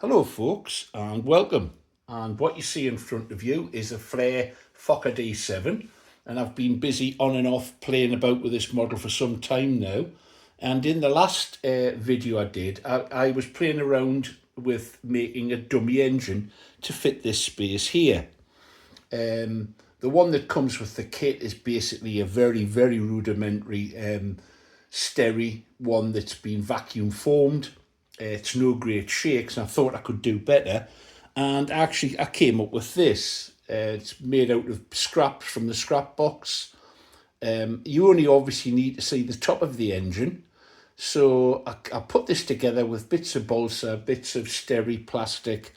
Hello folks and welcome, and what you see in front of you is a Flare Fokker D7, and I've been busy on and off playing about with this model for some time now. And in the last video I did, I was playing around with making a dummy engine to fit this space here. The one that comes with the kit is basically a very rudimentary Steri one that's been vacuum formed. It's no great shakes, and I thought I could do better. And actually, I came up with this. It's made out of scraps from the scrap box. You only obviously need to see the top of the engine. So I put this together with bits of balsa, bits of Steri plastic,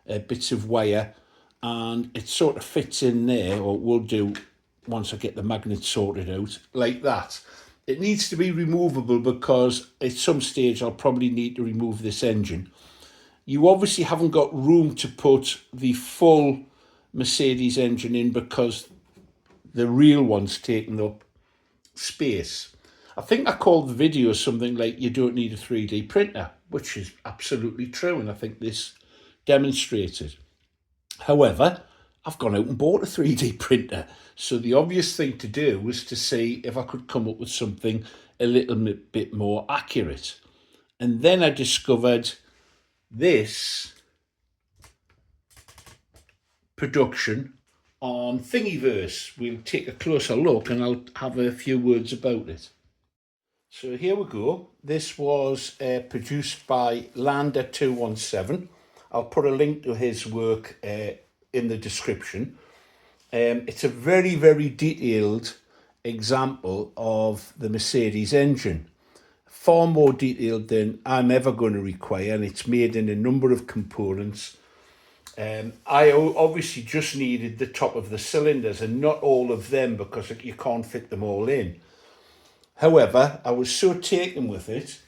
bits of wire, and it sort of fits in there, or will do once I get the magnet sorted out, like that. It needs to be removable because at some stage I'll probably need to remove this engine. You obviously haven't got room to put the full Mercedes engine in because the real one's taking up space. I think I called the video something like "You don't need a 3D printer," which is absolutely true, and I think this demonstrates it. However, I've gone out and bought a 3D printer. So the obvious thing to do was to see if I could come up with something a little bit more accurate. And then I discovered this production on Thingiverse. We'll take a closer look and I'll have a few words about it. So here we go. This was produced by Landa 217. I'll put a link to his work in the description. It's a very detailed example of the Mercedes engine, far more detailed than I'm ever going to require, and it's made in a number of components. I obviously just needed the top of the cylinders and not all of them because you can't fit them all in. However, I was so taken with it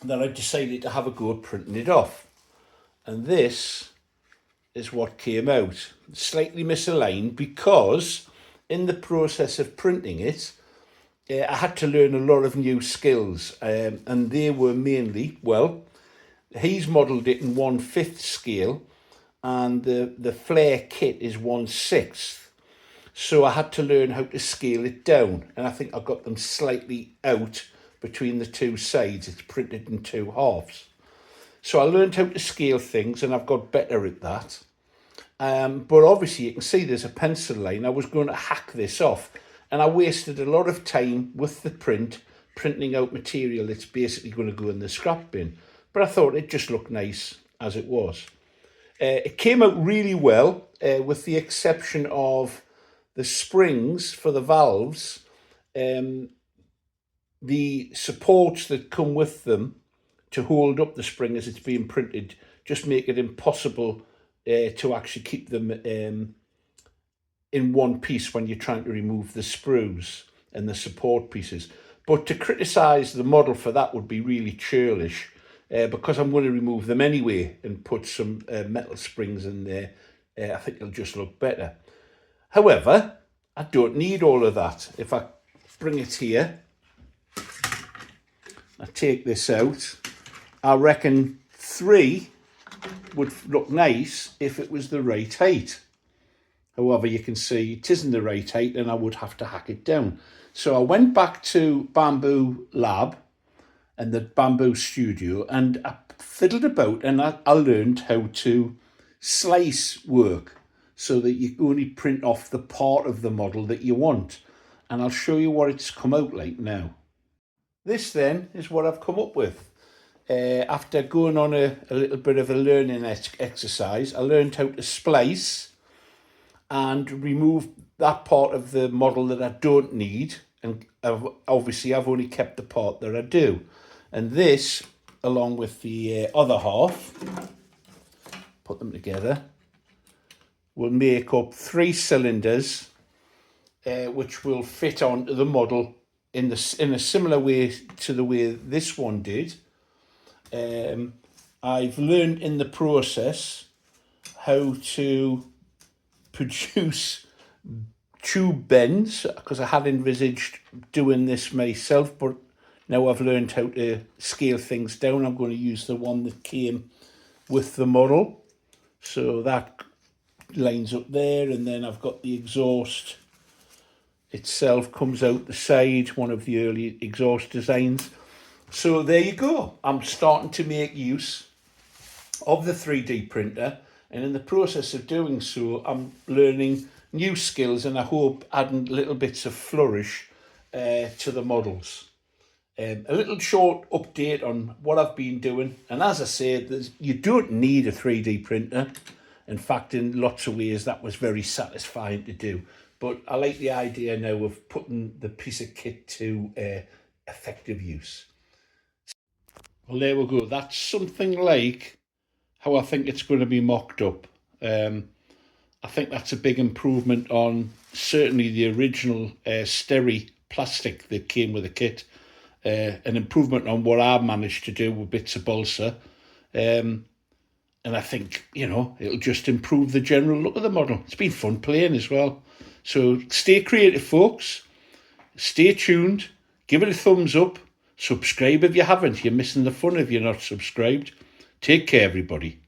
that I decided to have a go at printing it off. And this is what came out. Slightly misaligned because in the process of printing it, I had to learn a lot of new skills, and they were mainly, well, he's modelled it in 1/5 scale, and the Flare kit is 1/6. So I had to learn how to scale it down, and I think I got them slightly out between the two sides. It's printed in two halves. So I learned how to scale things, and I've got better at that. But obviously you can see there's a pencil line. I was going to hack this off, and I wasted a lot of time with the printing out material that's basically going to go in the scrap bin. But I thought it just looked nice as it was. It came out really well, with the exception of the springs for the valves. The supports that come with them to hold up the spring as it's being printed just make it impossible to actually keep them in one piece when you're trying to remove the sprues and the support pieces. But to criticise the model for that would be really churlish, because I'm going to remove them anyway and put some metal springs in there. I think it'll just look better. However, I don't need all of that. If I bring it here, I take this out, I reckon 3 would look nice if it was the right height. However, you can see it isn't the right height, and I would have to hack it down. So I went back to Bambu Lab and the Bambu Studio, and I fiddled about, and I learned how to slice work so that you only print off the part of the model that you want. And I'll show you what it's come out like now. This then is what I've come up with. After going on a little bit of a learning exercise, I learned how to splice and remove that part of the model that I don't need, and obviously I've only kept the part that I do. And this, along with the other half, put them together, will make up 3 cylinders, which will fit onto the model in a similar way to the way this one did. I've learned in the process how to produce tube bends, because I had envisaged doing this myself, but now I've learned how to scale things down. I'm going to use the one that came with the model. So that lines up there, and then I've got the exhaust itself comes out the side, one of the early exhaust designs. So there you go. I'm starting to make use of the 3D printer, and in the process of doing so, I'm learning new skills, and I hope adding little bits of flourish to the models. A little short update on what I've been doing, and as I said, you don't need a 3D printer. In fact, in lots of ways, that was very satisfying to do. But I like the idea now of putting the piece of kit to effective use. Well, there we go. That's something like how I think it's going to be mocked up. I think that's a big improvement on certainly the original steri plastic that came with the kit. An improvement on what I managed to do with bits of balsa. And I think, it'll just improve the general look of the model. It's been fun playing as well. So stay creative, folks. Stay tuned. Give it a thumbs up. Subscribe if you haven't. You're missing the fun if you're not subscribed. Take care, everybody.